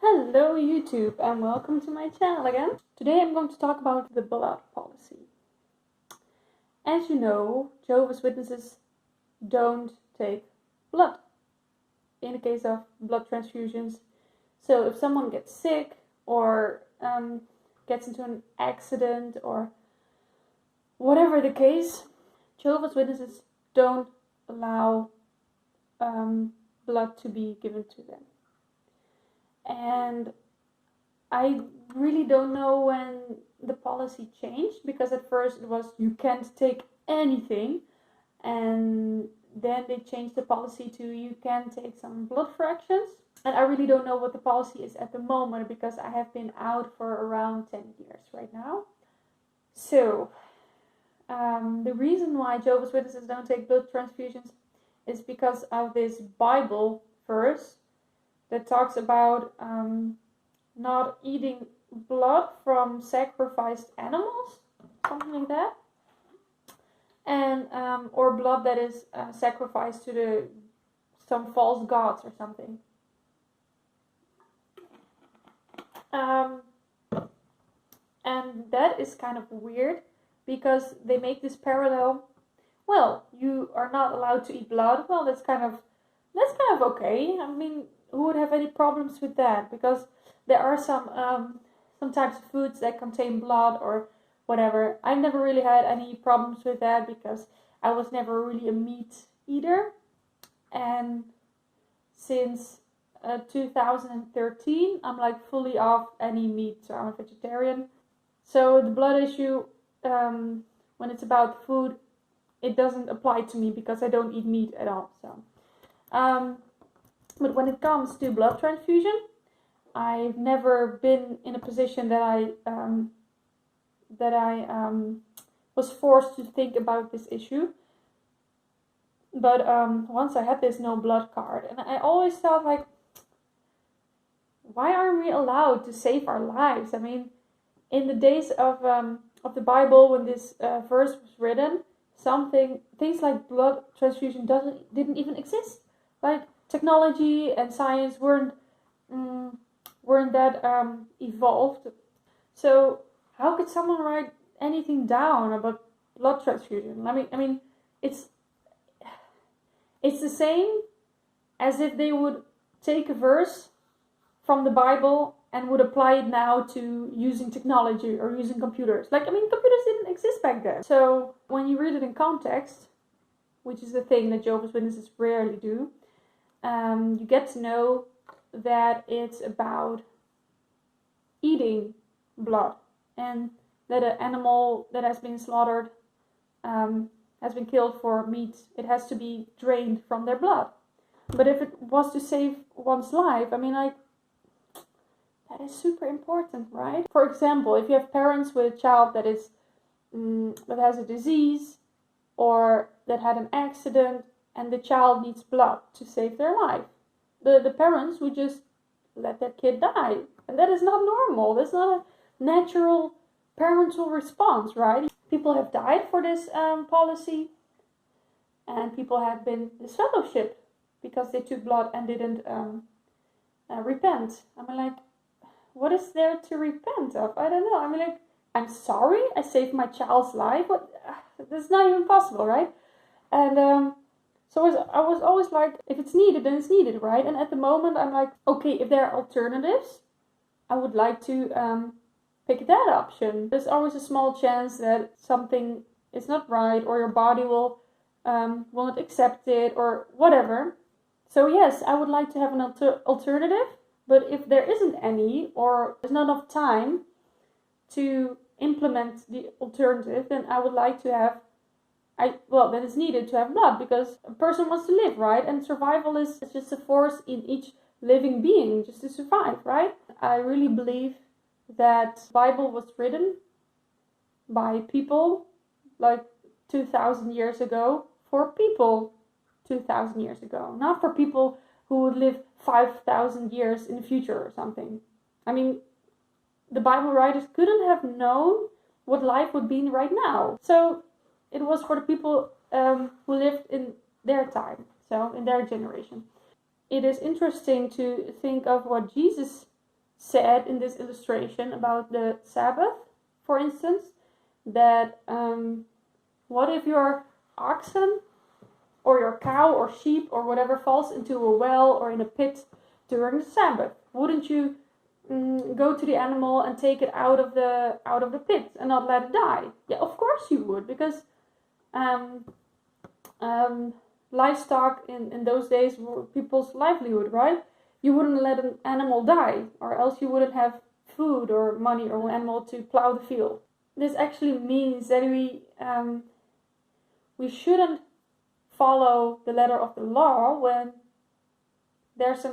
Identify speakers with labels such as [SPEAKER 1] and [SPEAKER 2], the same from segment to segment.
[SPEAKER 1] Hello YouTube and welcome to my channel again. Today I'm going to talk about the blood policy. As you know, Jehovah's Witnesses don't take blood in the case of blood transfusions. So if someone gets sick or gets into an accident or whatever the case, Jehovah's Witnesses don't allow blood to be given to them. And I really don't know when the policy changed, because at first it was you can't take anything, and then they changed the policy to you can take some blood fractions. And I really don't know what the policy is at the moment, because I have been out for around 10 years right now. So the reason why Jehovah's Witnesses don't take blood transfusions is because of this Bible verse that talks about not eating blood from sacrificed animals, something like that, and or blood that is sacrificed to some false gods or something. And that is kind of weird, because they make this parallel. Well, you are not allowed to eat blood. Well, that's kind of okay. I mean, who would have any problems with that? Because there are some types of foods that contain blood or whatever. I've never really had any problems with that, because I was never really a meat eater. And since 2013, I'm like fully off any meat, so I'm a vegetarian. So the blood issue, when it's about food, it doesn't apply to me, because I don't eat meat at all. So, but when it comes to blood transfusion, I've never been in a position that I was forced to think about this issue. But once I had this no blood card, and I always thought, like, why aren't we allowed to save our lives? I mean, in the days of the Bible, when this verse was written, things like blood transfusion didn't even exist. Like, technology and science weren't that evolved. So how could someone write anything down about blood transfusion? I mean, it's the same as if they would take a verse from the Bible and would apply it now to using technology or using computers. Like, I mean, computers didn't exist back then. So when you read it in context, which is the thing that Jehovah's Witnesses rarely do, you get to know that it's about eating blood, and that an animal that has been slaughtered, has been killed for meat, it has to be drained from their blood. But if it was to save one's life, I mean, like, that is super important, right? For example, if you have parents with a child that is that has a disease, or that had an accident, and the child needs blood to save their life, the parents would just let that kid die. And that is not normal. That's not a natural parental response, right? People have died for this policy, and people have been disfellowshipped because they took blood and didn't repent. I mean, like, what is there to repent of? I don't know. I mean, like, I'm sorry, I saved my child's life. What? That's not even possible, right? And so I was always like, if it's needed, then it's needed, right? And at the moment, I'm like, okay, if there are alternatives, I would like to pick that option. There's always a small chance that something is not right, or your body will not accept it, or whatever. So yes, I would like to have an alternative. But if there isn't any, or there's not enough time to implement the alternative, then I would like to have, then it's needed to have blood, because a person wants to live, right? And survival is just a force in each living being, just to survive, right? I really believe that the Bible was written by people like 2,000 years ago, for people 2,000 years ago, not for people who would live 5,000 years in the future or something. I mean, the Bible writers couldn't have known what life would be right now. So it was for the people who lived in their time, so in their generation. It is interesting to think of what Jesus said in this illustration about the Sabbath, for instance, that what if your oxen or your cow or sheep or whatever falls into a well or in a pit during the Sabbath? Wouldn't you go to the animal and take it out of the pit and not let it die? Yeah, of course you would, because livestock in those days were people's livelihood, right? You wouldn't let an animal die, or else you wouldn't have food or money or an animal to plow the field. This actually means that we shouldn't follow the letter of the law when there's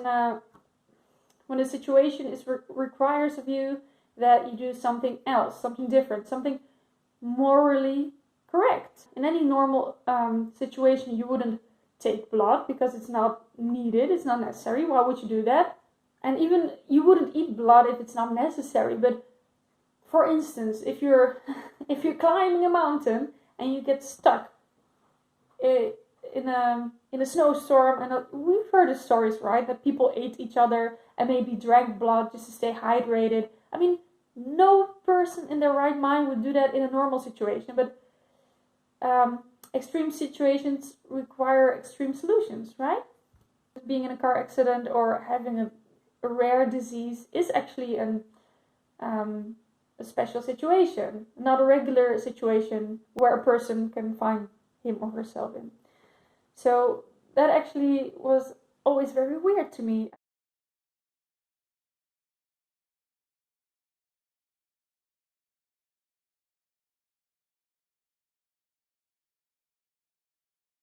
[SPEAKER 1] when the situation requires of you that you do something else, something different, something morally correct. In any normal situation, you wouldn't take blood because it's not needed, it's not necessary. Why would you do that? And even you wouldn't eat blood if it's not necessary. But for instance, if you're climbing a mountain and you get stuck in a snowstorm, and we've heard the stories, right, that people ate each other and maybe drank blood just to stay hydrated. I mean, no person in their right mind would do that in a normal situation, but extreme situations require extreme solutions, right? Being in a car accident or having a rare disease is actually a special situation, not a regular situation where a person can find him or herself in. So that actually was always very weird to me.